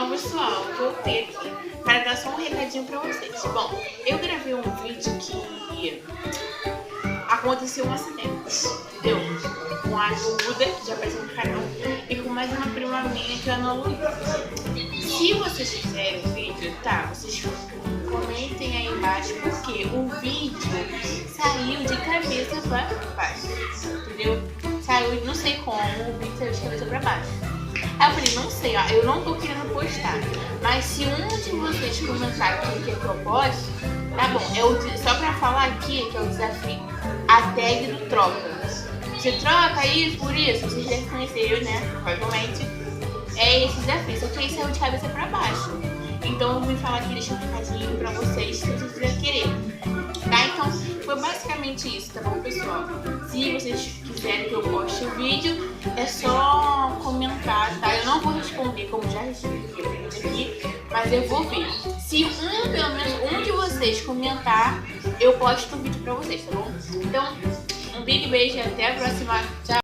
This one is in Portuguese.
Pessoal, voltei aqui para dar só um recadinho pra vocês. Bom, eu gravei um vídeo que aconteceu um acidente, entendeu? Com a Duda, que já apareceu no canal, e com mais uma prima minha, que é a Ana Luísa. Se vocês quiserem o vídeo, tá? Vocês comentem aí embaixo, porque o vídeo saiu de cabeça pra baixo, entendeu? Saiu, não sei como, o vídeo saiu de cabeça pra baixo. Aí eu falei, não sei, ó, eu não tô querendo postar, mas se um de vocês comentar que quer que eu poste, tá bom. Só pra falar aqui que é o desafio, a tag do troca. Você troca isso por isso, vocês devem conhecer eu, né? Provavelmente é esse desafio, só que aí saiu de cabeça pra baixo. Então eu vim falar aqui, deixar um recadinho pra vocês, se vocês quererem. Tá? Então foi basicamente isso, tá bom, pessoal? Se vocês quiserem que eu poste o vídeo, é só comentar, tá? Eu não vou responder como já respondi aqui, mas eu vou ver. Se pelo menos um de vocês comentar, eu posto o vídeo pra vocês, tá bom? Então, um big beijo e até a próxima. Tchau!